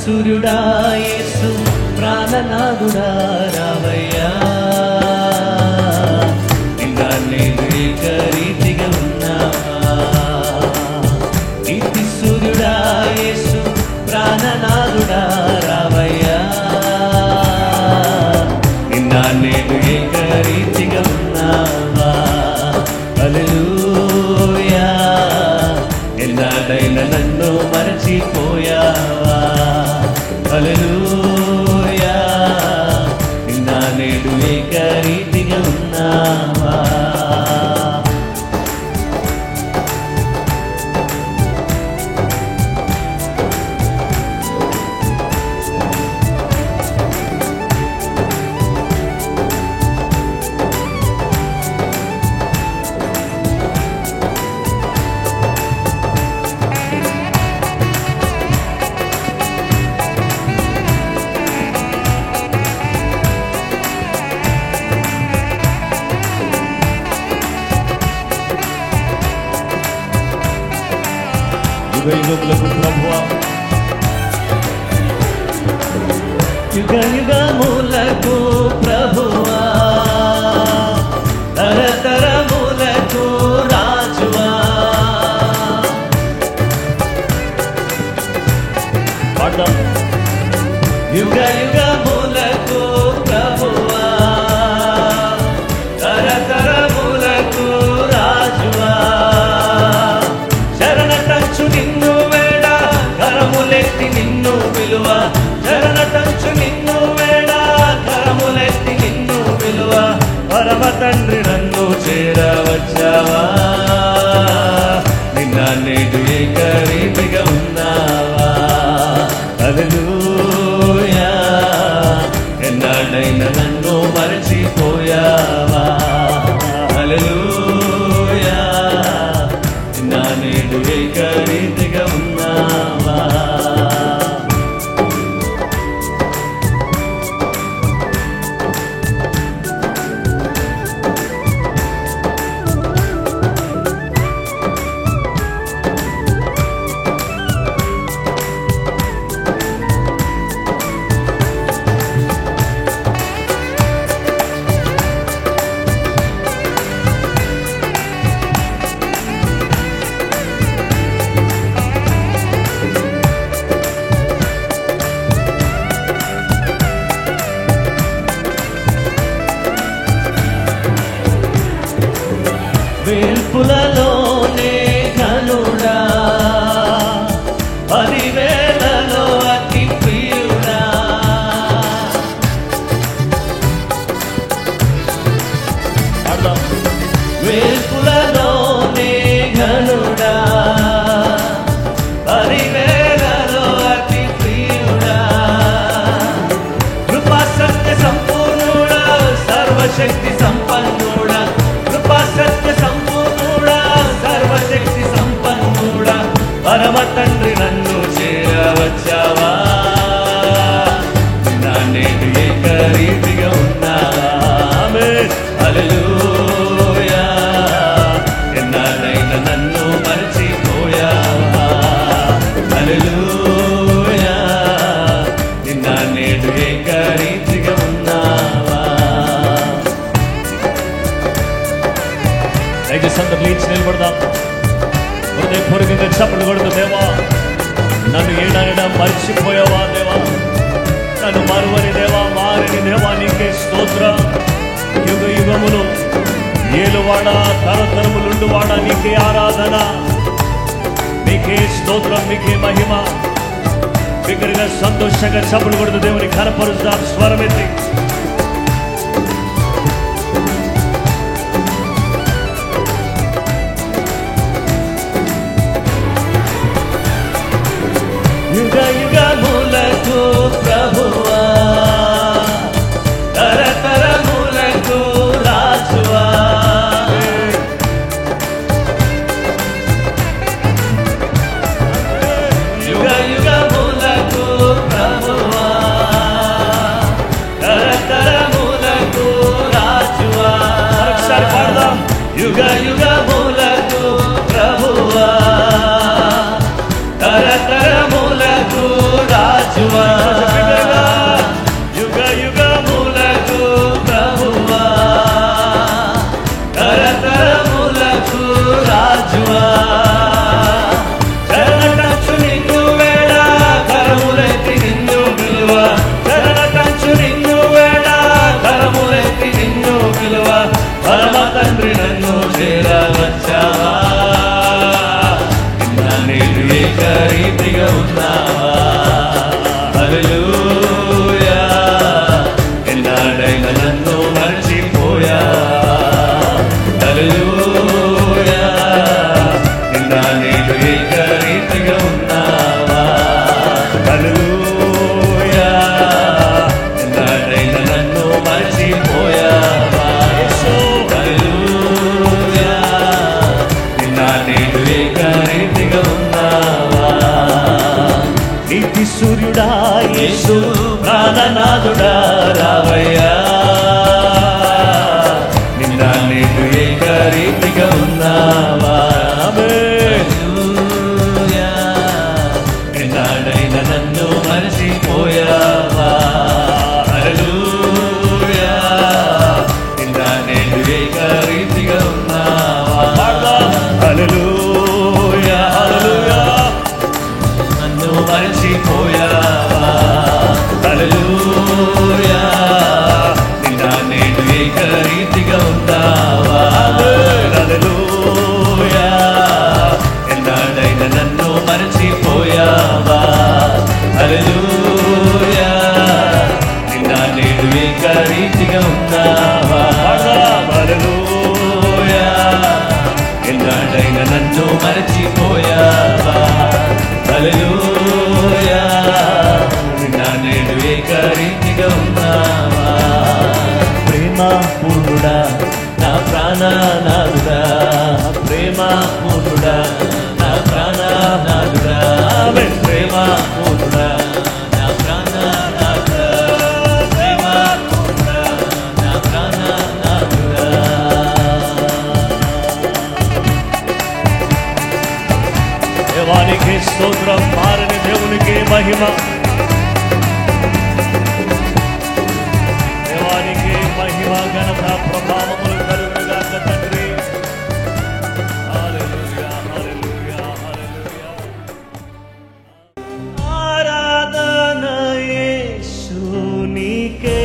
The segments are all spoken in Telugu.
సూర్యుడా యేసు ప్రాణనాథుడా రావయ్యా, నిన్న నేను ఏకరీతిగా ఉన్నావా. నీతి సూర్యుడా యేసు ప్రాణనాథుడా రావయ్యా, నిన్న నేను ఏకరీతిగా ఉన్నావా. హల్లెలూయా, ఎన్నాడైనా నన్ను మరచిపోయావా. హల్లెలూయా, నిన్న నేడు ఏకరీతిగా ఉన్నావా. యుగయుగములకు ప్రభువా, యుగయుగములకు ప్రభువా, తరతరములకు రాజువా. పాడదాం. యుగయుగములకు ప్రభువా, తరతరములకు రాజువా. శరణటంచు నిన్ను వేడ కరములెత్తి నిన్ను విలువ, శరణటంచు నిన్ను వేడ కరములెత్తి నిన్ను విలువ. పరమ తండ్రి నన్ను చేరవచ్చావా, నిన్న నేడు ఏకరీతిగా ఉన్నావా. హల్లెలూయా, ఎన్నాడైనా నన్ను మరచిపోయావా. హల్లెలూయా, నిన్న నేడు ఏకరీతిగా ఉన్నావా. వేల్పులలోనే ఘనుడా, పదివేలలో అతి ప్రియుడా. వేల్పులలోనే ఘనుడా, పదివేలలో అతి ప్రియుడా. కృపా సత్య సంపూర్ణుడా, సర్వశక్తి సంపన్నుడా. కృపా సత్య సంపూర్ణుడా, సర్వశక్తి సంపన్నుడా. పరమ తండ్రి నన్ను చేరవచ్చావా, నా నేడు ఏకరీతిగా ఉన్నావా. ఆమేన్. హల్లెలూయా, ఎన్నాడైనా నన్ను మరచిపోయావా. హల్లెలూయా, నిన్న నేడు ఏకరీతిగా ఉన్నావా. దయచేసి అందరూ లేచి నిలబడదాం. హృదయపూర్వకంగా చప్పట్లు కొడుతూ, దేవా నన్ను ఏడాడా మర్చిపోయావా దేవా, నన్ను మరువని దేవా, మారని దేవా, నీకే స్తోత్రం. యుగ యుగములు ఏలువాడా, తరతరములుండువాడా, నీకే ఆరాధన, నీకే స్తోత్రం, నీకే మహిమ. బిగ్గరగా సంతోషంగా చప్పట్లు కొడుతూ దేవుని కనపరుస్తాం స్వరమెత్తి. యుగయుగములకు ప్రభువా, తరతరములకు రాజువా. యుగయుగములకు ప్రభువా, తరతరములకు తండ్రి నన్ను చేరవచ్చావా, నిన్న నేను ఏకరీతిగా ఉన్నావా. హల్లెలూయా, ఎన్నాడైనా నన్ను మరచిపోయావా. హల్లెలూయా, నిన్న నేను ఏకరీతిగా ఉన్నావా. హల్లెలూయా, ఎన్నాడైనా నన్ను మరచిపోయావా. హల్లెలూయా, నిన్న నేను ఏకరీతిగా ఉన్నావా. నీతి సూర్యుడా యేసు ప్రాణనాథుడా రావయ్యా, నిన్న నేను ఏకరీతిగా ఉన్నావా. హల్లెలూయా, ఎన్నాడైనా నన్ను మరచిపోయావా. హల్లెలూయా, నిన్న నేను ఏకరీతిగా ఉన్నావా. హల్లెలూయా, హల్లెలూయా, నన్ను మరచిపోయావా. హల్లెలూయా, నిన్న నేను ఏకరీతిగా ఉన్నావా. హల్లెలూయా, ఎన్నాడైనా నన్ను మరచిపోయావా. హల్లెలూయా, నిన్న నేను ఏకరీతిగా ఉన్నావా. హల్లెలూయా, ఎన్నాడైనా నన్ను మరచిపోయావా. హల్లెలూయా, నిన్న నేను ఏకరీతిగా ఉన్నావా. ప్రేమ పూర్ణుడా నా ప్రాణనాథుడా, ప్రేమ పూర్ణుడా నా ప్రాణనాథుడా, ప్రేమ పూర్ణుడా నా ప్రాణనాథుడా, ప్రేమ పూర్ణుడా నా ప్రాణనాథుడా. దేవానికి స్తోత్రం, మారని దేవునికి మహిమ. దేవానికి మహిమ ఘనత ప్రభావములు కలుగునుగాక తండ్రి. హల్లెలూయా, హల్లెలూయా, హల్లెలూయా. ఆరాధన యేసునికే,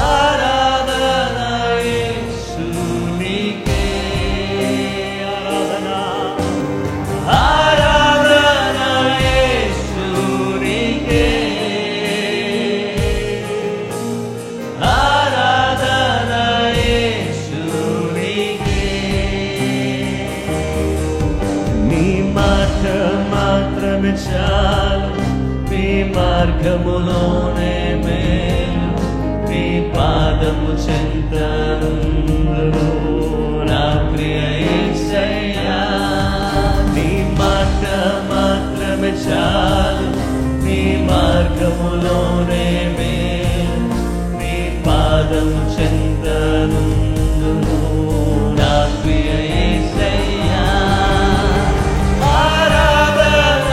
ఆరాధన యేసునికే, ఆరాధన, ఆరాధన యేసునికే, ఆరాధన యేసునికే. నీ మాట మాత్రమే చాలు, నీ మార్గములోనే మేలు, నీ పాదము చెంతనుందును నా ప్రియ యేసయ్యా. నీ మాట మాత్రమే చాలు, నీ మార్గములోనే మేలు, నీ పాదము చెంతనుందును నా ప్రియ యేసయ్యా. ఆరాధన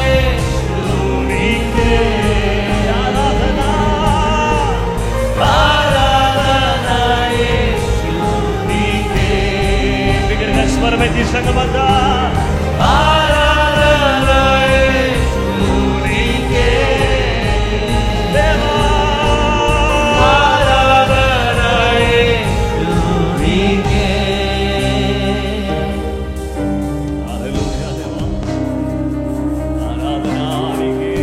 యేసునికే, ఆరాధన, ఆరాధన యేసునికే. బిగ్గరగా స్వరమెత్తి సంగమంతా ఆరాధన యేసునికే, దేవా ఆరాధన యేసునికే. హల్లెలూయా, దేవా ఆరాధన నీకే.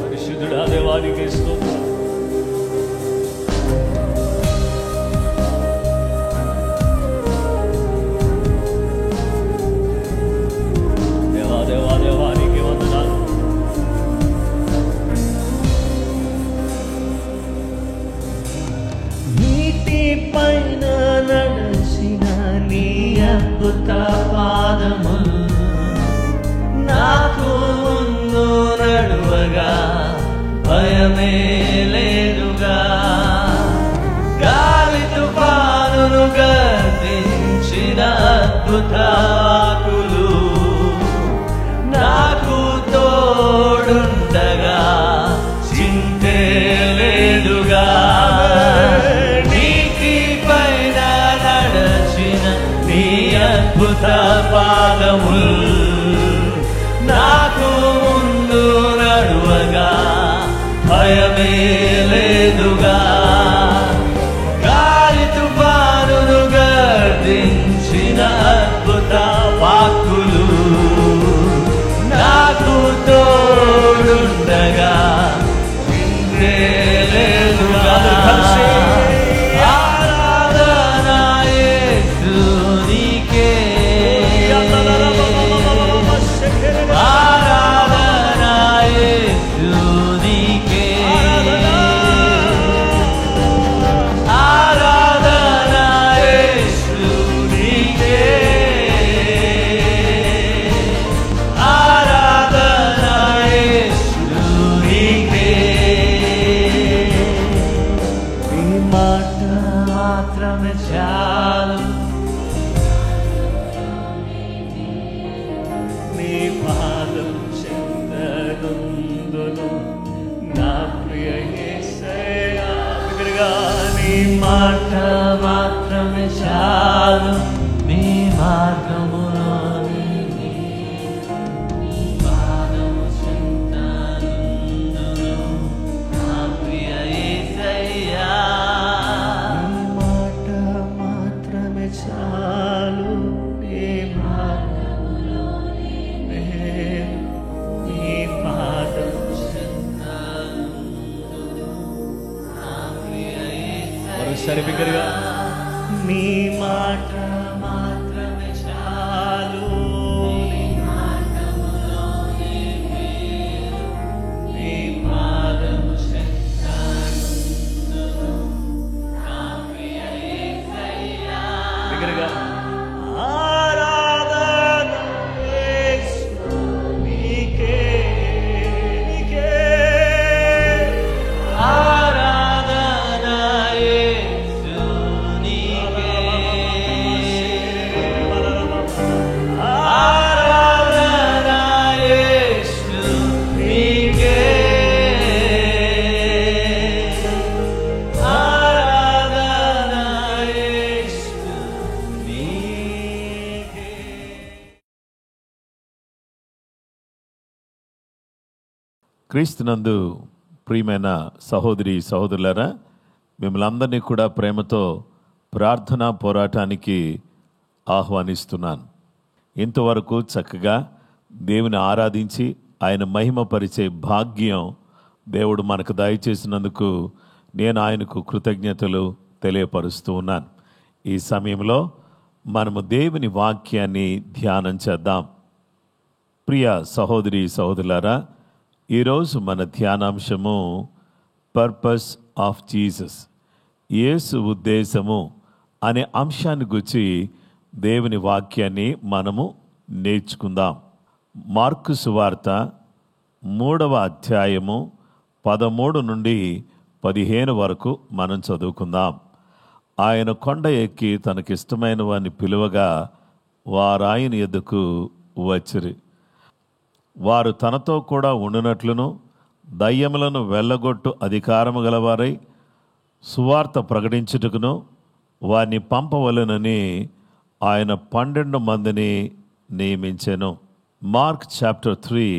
పరిశుద్ధుడా దేవానికి స్తోత్రం. దేవా దేవా దేవానికి వందనాలు. నీటి పైన నడచిన నీ అద్భుత పాదములు నాకు ముందు నడువగా భయమే లేదుగా. గాలి తుఫానును గర్జించిన అద్భుతాకులు నాకు తోడుండగా చింతే లేదుగా. నీటి పైన నడచిన నీ అద్భుత పాదములు నాకు ముందు మాట మాత్రమే చాలు, నీ పాదం చెందనుందును నా ప్రియ యేసయ్యా. బిగ్గరగా నీ మాట మాత్రమే చాలు, నీ మార్గములో సరి బిగ్గరగా నీ మాట మాత్రమే చాలు, నీ పాదము చెందనుందును నా ప్రియ యేసయ్యా. బిగ్గరగా ఆరాధన యేసు నీకే, నీకే ఆరాధన యేసు నీకే, ఆరాధన యేసు నీకే, ఆరాధన యేసు నీకే. క్రీస్తునందు ప్రియమైన సహోదరి సహోదరులారా, మిమ్మల్ని అందరినీ కూడా ప్రేమతో ప్రార్థనా పోరాటానికి ఆహ్వానిస్తున్నాను. ఇంతవరకు చక్కగా దేవుని ఆరాధించి ఆయన మహిమపరిచే భాగ్యం దేవుడు మనకు దయచేసినందుకు నేను ఆయనకు కృతజ్ఞతలు తెలియపరుస్తూ ఉన్నాను. ఈ సమయంలో మనము దేవుని వాక్యాన్ని ధ్యానం చేద్దాం. ప్రియ సహోదరి సహోదరులారా, ఈరోజు మన ధ్యానాంశము పర్పస్ ఆఫ్ జీసస్, యేసు ఉద్దేశము అనే అంశాన్ని గురించి దేవుని వాక్యాన్ని మనము నేర్చుకుందాం. మార్కు సువార్త 3వ అధ్యాయము 13 నుండి 15 వరకు మనం చదువుకుందాం. ఆయన కొండ ఎక్కి తనకిష్టమైన వారిని పిలువగా వారాయన ఎద్దుకు వచ్చిరి. వారు తనతో కూడా ఉండునట్లును దయ్యములను వెళ్ళగొట్టు అధికారము గలవారై సువార్త ప్రకటించుటకును వారిని పంపవలెనని ఆయన 12 మందిని నియమించెను. Mark chapter 3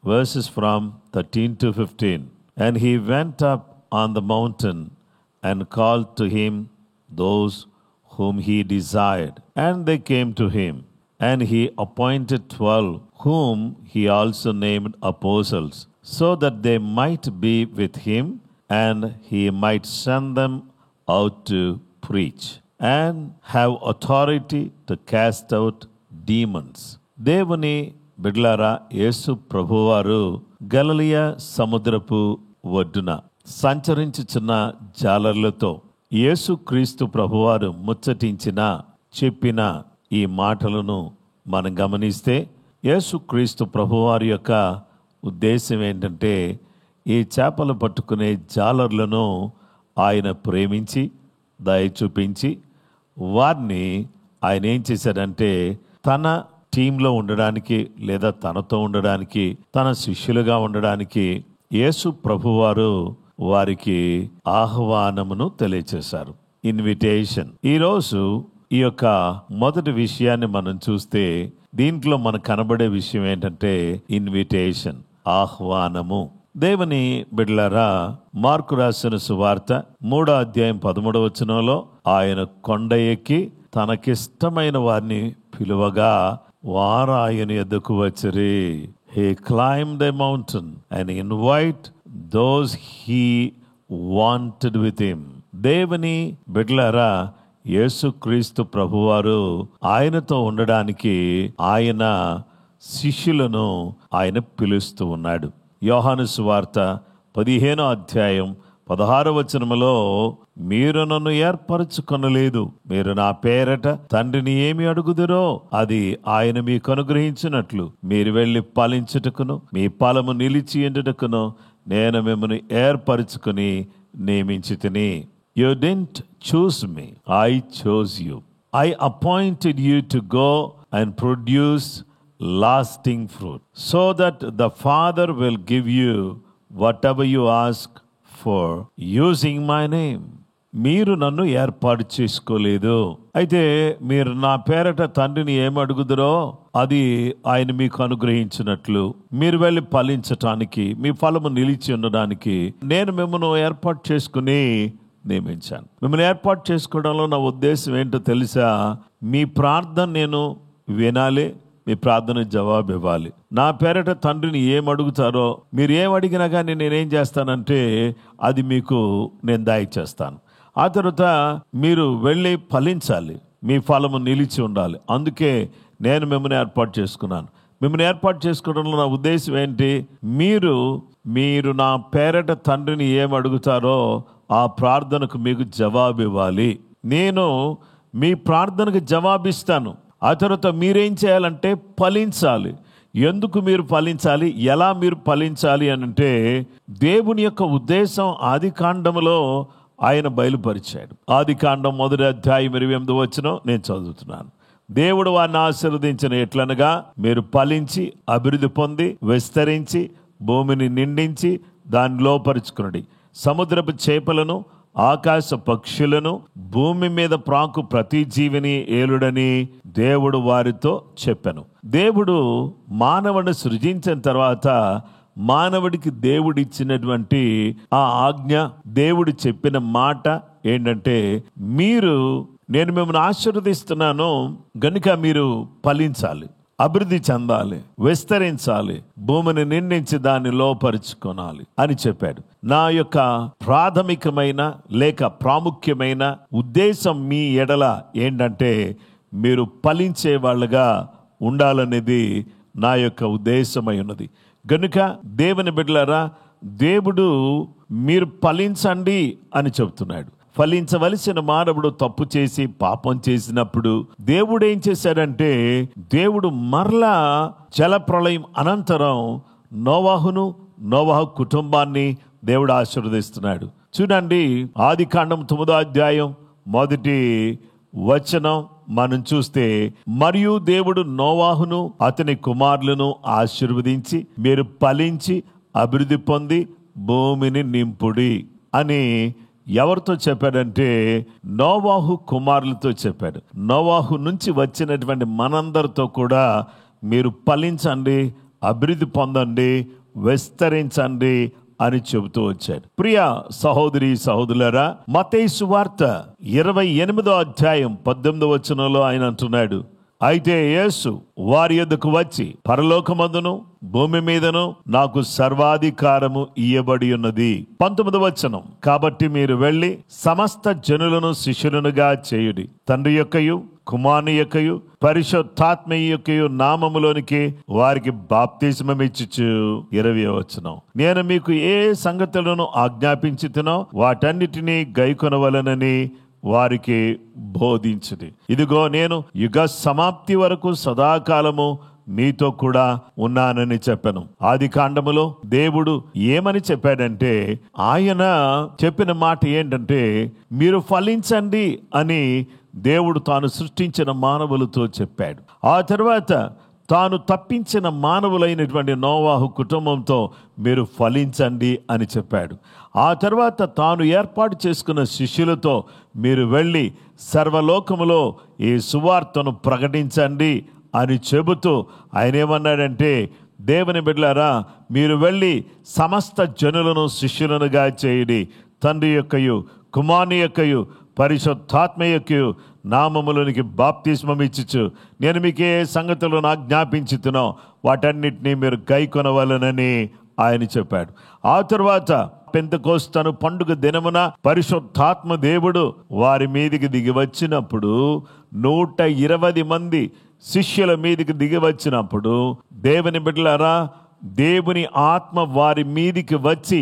verses from 13 to 15. And he went up on the mountain and called to him those whom he desired, and they came to him. And he appointed 12, whom he also named apostles, so that they might be with him, and he might send them out to preach, and have authority to cast out demons. దేవుని బిడ్లారా, యేసు ప్రభువారు గలిలయ సముద్రపు ఒడ్డున సంచరించుచున్న జాలర్లతో యేసు క్రీస్తు ప్రభువారు ముచ్చటించిన చెప్పిన ఈ మాటలను మనం గమనిస్తే, యేసు క్రీస్తు ప్రభువారి యొక్క ఉద్దేశం ఏంటంటే, ఈ చేపలు పట్టుకునే జాలర్లను ఆయన ప్రేమించి దయ చూపించి వారిని ఆయన ఏం చేశాడంటే తన టీంలో ఉండడానికి లేదా తనతో ఉండడానికి తన శిష్యులుగా ఉండడానికి యేసు ప్రభువారు వారికి ఆహ్వానమును తెలియచేశారు. ఇన్విటేషన్. ఈరోజు ఈ యొక్క మొదటి విషయాన్ని మనం చూస్తే దీంట్లో మనకు కనబడే విషయం ఏంటంటే ఇన్విటేషన్, ఆహ్వానము. దేవుని బిడ్డలారా, మార్కు రాసిన సువార్త 3వ అధ్యాయం 13వ వచనంలో ఆయన కొండ ఎక్కి తనకిష్టమైన వారిని పిలువగా వారు ఆయన ఎద్దుకు వచ్చిరి. He climbed the mountain and invite those he wanted with him. దేవుని బిడ్డలారా, యేసుక్రీస్తు ప్రభువారు ఆయనతో ఉండడానికి ఆయన శిష్యులను ఆయన పిలుస్తూ ఉన్నాడు. యోహాను సువార్త 15వ అధ్యాయం 16వ వచనములో, మీరు నన్ను ఏర్పరచుకొనలేదు, మీరు నా పేరట తండ్రిని ఏమి అడుగుదురో అది ఆయన మీకు అనుగ్రహించినట్లు మీరు వెళ్ళి ఫలించుటకును మీ ఫలము నిలిచి ఎండుటకును నేను మిమ్మల్ని ఏర్పరచుకుని నియమించితిని. You didn't choose me, I chose you. I appointed you to go and produce lasting fruit, so that the Father will give you whatever you ask for using my name. మీరు నన్ను ఏర్పాటు చేసుకోలేదు, అయితే మీరు నా పేరట తండ్రిని ఏమడుగుదరో అది ఆయన మీకు అనుగ్రహించినట్లు మీరు వెళ్ళి ఫలించటానికి, మీ ఫలము నిలిచి ఉండడానికి నేను మిమ్మల్ని ఏర్పాటు చేసుకుని నియమించాను. మిమ్మల్ని ఏర్పాటు చేసుకోవడంలో నా ఉద్దేశం ఏంటో తెలుసా? మీ ప్రార్థన నేను వినాలి, మీ ప్రార్థన జవాబు ఇవ్వాలి. నా పేరట తండ్రిని ఏం అడుగుతారో, మీరు ఏం అడిగినా కానీ నేనేం చేస్తానంటే అది మీకు నేను దయచేస్తాను. ఆ తర్వాత మీరు వెళ్ళి ఫలించాలి, మీ ఫలము నిలిచి ఉండాలి. అందుకే నేను మిమ్మల్ని ఏర్పాటు చేసుకున్నాను. మిమ్మల్ని ఏర్పాటు చేసుకోవడంలో నా ఉద్దేశం ఏంటి? మీరు నా పేరట తండ్రిని ఏం అడుగుతారో ఆ ప్రార్థనకు మీకు జవాబు ఇవ్వాలి. నేను మీ ప్రార్థనకు జవాబిస్తాను. ఆ తర్వాత మీరేం చేయాలంటే ఫలించాలి. ఎందుకు మీరు ఫలించాలి, ఎలా మీరు ఫలించాలి అని అంటే దేవుని యొక్క ఉద్దేశం ఆదికాండములో ఆయన బయలుపరిచాడు. ఆదికాండం 1వ అధ్యాయం 28వ వచనం నేను చదువుతున్నాను. దేవుడు వారిని ఆశీర్వదించిన ఎట్లనగా మీరు ఫలించి అభివృద్ధి పొంది విస్తరించి భూమిని నిండించి దాన్ని లోపరుచుకునండి, సముద్రపు చేపలను ఆకాశ పక్షులను భూమి మీద ప్రాకు ప్రతి జీవిని ఏలుడని దేవుడు వారితో చెప్పెను. దేవుడు మానవుని సృజించిన తర్వాత మానవుడికి దేవుడిచ్చినటువంటి ఆ ఆజ్ఞ, దేవుడు చెప్పిన మాట ఏంటంటే నేను మిమ్మల్ని ఆశీర్వదిస్తున్నాను గనుక మీరు ఫలించాలి, అభివృద్ధి చెందాలి, విస్తరించాలి, భూమిని నిండించి దాన్ని లోపరుచుకోనాలి అని చెప్పాడు. నా యొక్క ప్రాథమికమైన లేక ప్రాముఖ్యమైన ఉద్దేశం మీ ఎడల ఏంటంటే మీరు ఫలించే వాళ్ళగా ఉండాలనేది నా యొక్క ఉద్దేశమై ఉన్నది. గనుక దేవుని బిడ్డలారా, దేవుడు మీరు ఫలించండి అని చెబుతున్నాడు. ఫలించవలసిన మానవుడు తప్పు చేసి పాపం చేసినప్పుడు దేవుడు ఏం చేశాడంటే, దేవుడు మరలా జలప్రళయం అనంతరం నోవాహు కుటుంబాన్ని దేవుడు ఆశీర్వదిస్తున్నాడు. చూడండి, ఆదికాండం 9వ అధ్యాయం 1వ వచనం మనం చూస్తే, మరియు దేవుడు నోవాహును అతని కుమారులను ఆశీర్వదించి మీరు ఫలించి అభివృద్ధి పొంది భూమిని నింపుడి అని ఎవరితో చెప్పాడంటే నోవాహు కుమారులతో చెప్పాడు. నోవాహు నుంచి వచ్చినటువంటి మనందరితో కూడా మీరు ఫలించండి, అభివృద్ధి పొందండి, విస్తరించండి అని చెబుతూ వచ్చాడు. ప్రియ సహోదరి సహోదరులారా, మత్తయి సువార్త 28వ అధ్యాయం 18వ వచనంలో ఆయన అంటున్నాడు, అయితే యేసు వారి యొద్దకు వచ్చి పరలోకమందును భూమి మీదను నాకు సర్వాధికారము ఇయ్యబడి ఉన్నది. 19వ వచనం, కాబట్టి మీరు వెళ్ళి సమస్త జనులను శిష్యులనుగా చేయుడి, తండ్రి యొక్కయు కుమారుని యొక్కయు పరిశుద్ధాత్మ యొక్కయు నామములోనికి వారికి బాప్తిస్మమిచ్చుచు. 20వ వచనం, నేను మీకు ఏ సంగతులను ఆజ్ఞాపించుతునో వాటన్నిటినీ గైకొనవలెనని వారికి బోధించుడి. ఇదిగో నేను యుగ సమాప్తి వరకు సదాకాలము మీతో కూడా ఉన్నానని చెప్పాను. ఆది కాండములో దేవుడు ఏమని చెప్పాడంటే, ఆయన చెప్పిన మాట ఏంటంటే మీరు ఫలించండి అని దేవుడు తాను సృష్టించిన మానవులతో చెప్పాడు. ఆ తర్వాత తాను తప్పించిన మానవులైనటువంటి నోవాహు కుటుంబంతో మీరు ఫలించండి అని చెప్పాడు. ఆ తర్వాత తాను ఏర్పాటు చేసుకున్న శిష్యులతో మీరు వెళ్ళి సర్వలోకములో ఈ సువార్తను ప్రకటించండి అని చెబుతూ ఆయన ఏమన్నాడంటే, దేవుని బిడ్డలారా, మీరు వెళ్ళి సమస్త జనులను శిష్యులనుగా చేయుడి, తండ్రి యొక్కయు కుమారుని యొక్కయు పరిశుద్ధాత్మ యొక్కయు నామములోనికి బాప్తిస్మమిచ్చుచు నేను మీకు ఏ సంగతులను ఆజ్ఞాపించుతునో వాటన్నిటినీ మీరు గైకొనవలెనని ఆయన చెప్పాడు. ఆ తర్వాత పెంతెకోస్తు పండుగ దినమున పరిశుద్ధాత్మ దేవుడు వారి మీదికి దిగి వచ్చినప్పుడు 120 మంది శిష్యుల మీదికి దిగి వచ్చినప్పుడు దేవుని బిడ్డలారా, దేవుని ఆత్మ వారి మీదికి వచ్చి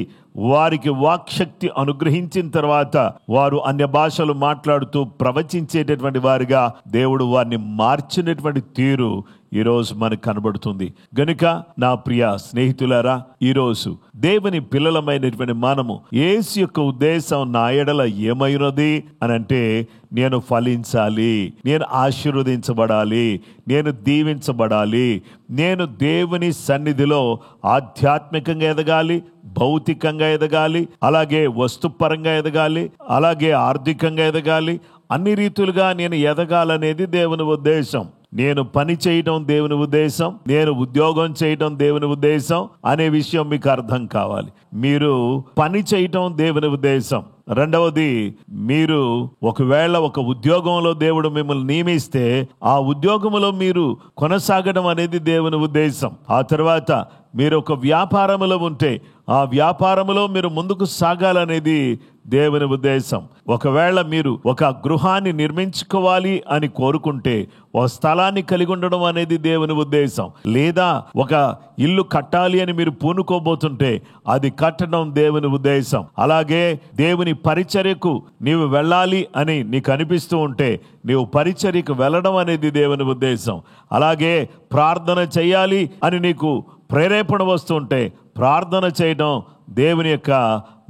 వారికి వాక్శక్తి అనుగ్రహించిన తర్వాత వారు అన్య భాషలు మాట్లాడుతూ ప్రవచించేటటువంటి వారిగా దేవుడు వారిని మార్చినటువంటి తీరు ఈరోజు మనకు కనబడుతుంది. గనుక నా ప్రియ స్నేహితులారా, ఈరోజు దేవుని పిల్లలమైనటువంటి మనము యేసు యొక్క ఉద్దేశం నా ఎడల ఏమైనది అని అంటే, నేను ఫలించాలి, నేను ఆశీర్వదించబడాలి, నేను దీవించబడాలి, నేను దేవుని సన్నిధిలో ఆధ్యాత్మికంగా ఎదగాలి, భౌతికంగా ఎదగాలి, అలాగే వస్తుపరంగా ఎదగాలి, అలాగే ఆర్థికంగా ఎదగాలి, అన్ని రీతులుగా నేను ఎదగాలనేది దేవుని ఉద్దేశం. నేను పని చేయడం దేవుని ఉద్దేశం, నేను ఉద్యోగం చేయడం దేవుని ఉద్దేశం అనే విషయం మీకు అర్థం కావాలి. మీరు పని చేయటం దేవుని ఉద్దేశం. రెండవది, మీరు ఒకవేళ ఒక ఉద్యోగంలో దేవుడు మిమ్మల్ని నియమిస్తే ఆ ఉద్యోగంలో మీరు కొనసాగడం అనేది దేవుని ఉద్దేశం. ఆ తర్వాత మీరు ఒక వ్యాపారంలో ఉంటే ఆ వ్యాపారంలో మీరు ముందుకు సాగాలనేది దేవుని ఉద్దేశం. ఒకవేళ మీరు ఒక గృహాన్ని నిర్మించుకోవాలి అని కోరుకుంటే ఒక స్థలాన్ని కలిగి ఉండడం అనేది దేవుని ఉద్దేశం. లేదా ఒక ఇల్లు కట్టాలి అని మీరు పూనుకోబోతుంటే అది కట్టడం దేవుని ఉద్దేశం. అలాగే దేవుని పరిచర్యకు నీవు వెళ్ళాలి అని నీకు అనిపిస్తూ ఉంటే నీవు పరిచర్యకు వెళ్ళడం అనేది దేవుని ఉద్దేశం. అలాగే ప్రార్థన చేయాలి అని నీకు ప్రేరేపణ వస్తుంటే ప్రార్థన చేయడం దేవుని యొక్క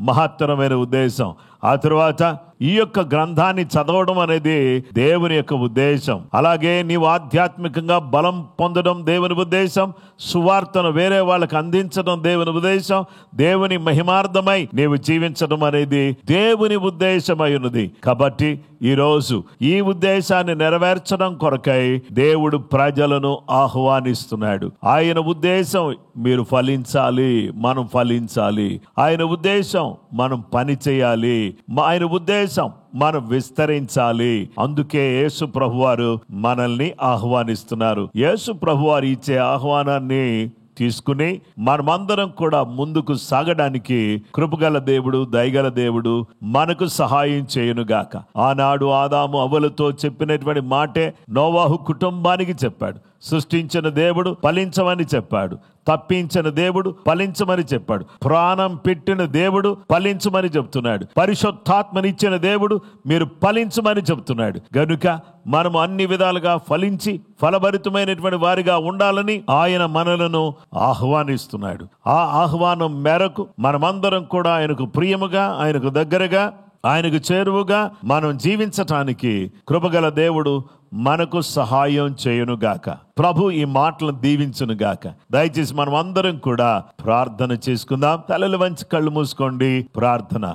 మహత్తరమైన ఉద్దేశం. ఆ తరువాత ఈ యొక్క గ్రంథాన్ని చదవడం అనేది దేవుని యొక్క ఉద్దేశం. అలాగే నీవు ఆధ్యాత్మికంగా బలం పొందడం దేవుని ఉద్దేశం. సువార్తను వేరే వాళ్ళకి అందించడం దేవుని ఉద్దేశం. దేవుని మహిమార్థమై నీవు జీవించడం అనేది దేవుని ఉద్దేశమై ఉన్నది. కాబట్టి ఈరోజు ఈ ఉద్దేశాన్ని నెరవేర్చడం కొరకై దేవుడు ప్రజలను ఆహ్వానిస్తున్నాడు. ఆయన ఉద్దేశం మీరు ఫలించాలి, మనం ఫలించాలి. ఆయన ఉద్దేశం మనం పని చేయాలి. ఆయన ఉద్దేశం మనం విస్తరించాలి. అందుకే యేసు ప్రభువారు మనల్ని ఆహ్వానిస్తున్నారు. యేసు ప్రభువారు ఇచ్చే ఆహ్వానాన్ని తీసుకుని మనమందరం కూడా ముందుకు సాగడానికి కృపగల దేవుడు, దయగల దేవుడు మనకు సహాయం చేయునుగాక. ఆనాడు ఆదాము అవ్వలతో చెప్పినటువంటి మాటే నోవాహు కుటుంబానికి చెప్పాడు. సృష్టించిన దేవుడు ఫలించమని చెప్పాడు, తప్పించిన దేవుడు ఫలించమని చెప్పాడు, ప్రాణం పెట్టిన దేవుడు ఫలించమని చెప్తున్నాడు, పరిశుద్ధాత్మనిచ్చిన దేవుడు మీరు ఫలించమని చెప్తున్నాడు. గనుక మనం అన్ని విధాలుగా ఫలించి ఫలభరితమైనటువంటి వారిగా ఉండాలని ఆయన మనలను ఆహ్వానిస్తున్నాడు. ఆ ఆహ్వానం మేరకు మనమందరం కూడా ఆయనకు ప్రియముగా, ఆయనకు దగ్గరగా, ఆయనకు చేరువుగా మనం జీవించటానికి కృపగల దేవుడు మనకు సహాయం చేయునుగాక. ప్రభు ఈ మాటలను దీవించునుగాక. దయచేసి మనం అందరం కూడా ప్రార్థన చేసుకుందాం. తలలు వంచి కళ్ళు మూసుకోండి. ప్రార్థన.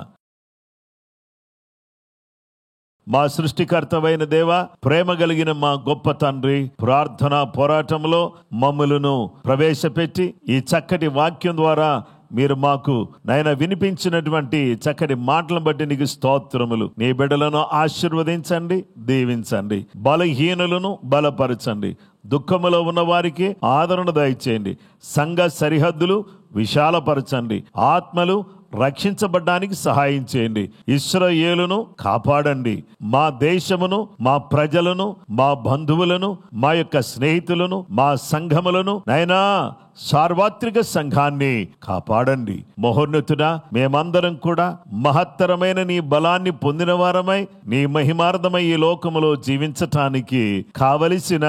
మా సృష్టికర్తవైన దేవా, ప్రేమ కలిగిన మా గొప్ప తండ్రి, ప్రార్థన పోరాటంలో మమ్ములను ప్రవేశపెట్టి ఈ చక్కటి వాక్యం ద్వారా మీరు మాకు నాయన వినిపించినటువంటి చక్కటి మాటలను బట్టి నీకు స్తోత్రములు. నీ బిడ్డలను ఆశీర్వదించండి, దీవించండి. బలహీనులను బలపరచండి. దుఃఖములో ఉన్న వారికి ఆదరణ దయచేయండి. సంఘ సరిహద్దులు విశాలపరచండి. ఆత్మలు రక్షించబడ్డానికి సహాయం చేయండి. ఇశ్రాయేలును కాపాడండి. మా దేశమును, మా ప్రజలను, మా బంధువులను, మా యొక్క స్నేహితులను, మా సంఘములను, నైనా సార్వత్రిక సంఘాన్ని కాపాడండి. మహోన్నతుడా, మేమందరం కూడా మహత్తరమైన నీ బలాన్ని పొందిన వారమై నీ మహిమార్థమై ఈ లోకములో జీవించటానికి కావలసిన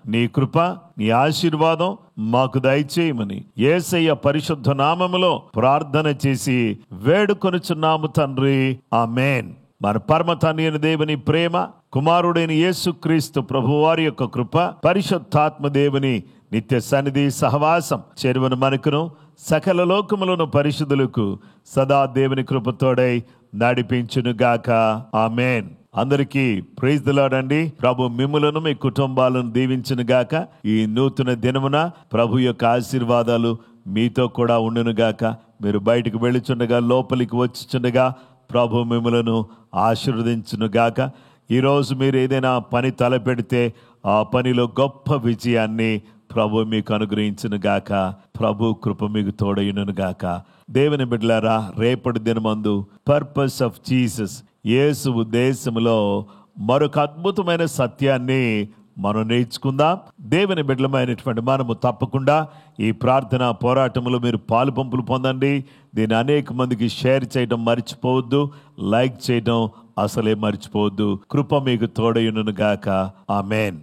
నీ కృప, నీ ఆశీర్వాదం మాకు దయచేయమని యేసయ్య పరిశుద్ధ నామములో ప్రార్థన చేసి వేడుకొనుచున్నాము తండ్రి. ఆమేన్. మన పరమ తండ్రి అయిన దేవుని ప్రేమ, కుమారుడైన యేసుక్రీస్తు ప్రభువారి యొక్క కృప, పరిశుద్ధాత్మ దేవుని నిత్య సన్నిధి సహవాసం చేరువను మనకును సకల లోకములను పరిశుద్ధులకు సదా దేవుని కృపతోడై నడిపించునుగాక. ఆమేన్. అందరికీ ప్రైజ్ ది లార్డ్ అండి. ప్రభు మిమ్ములను, మీ కుటుంబాలను దీవించునుగాక. ఈ నూతన దినమున ప్రభు యొక్క ఆశీర్వాదాలు మీతో కూడా ఉండునుగాక. మీరు బయటకు వెళ్ళుచుండగా, లోపలికి వచ్చుచుండగా ప్రభు మిమ్ములను ఆశీర్వదించునుగాక. ఈరోజు మీరు ఏదైనా పని తలపెడితే ఆ పనిలో గొప్ప విజయాన్ని ప్రభు మీకు అనుగ్రహించునుగాక. ప్రభు కృప మీకు తోడయునుగాక. దేవుని బిడ్డలారా, రేపటి దినమందు పర్పస్ ఆఫ్ జీసస్, యేసు ఉద్దేశములో మరొక అద్భుతమైన సత్యాన్ని మనం నేర్చుకుందాం. దేవుని బిడ్డలమైనటువంటి మనము తప్పకుండా ఈ ప్రార్థన పోరాటంలో మీరు పాలు పంపులు పొందండి. దీన్ని అనేక మందికి షేర్ చేయడం మర్చిపోవద్దు, లైక్ చేయడం అసలే మర్చిపోవద్దు. కృప మీకు తోడయునుగాక. ఆమేన్.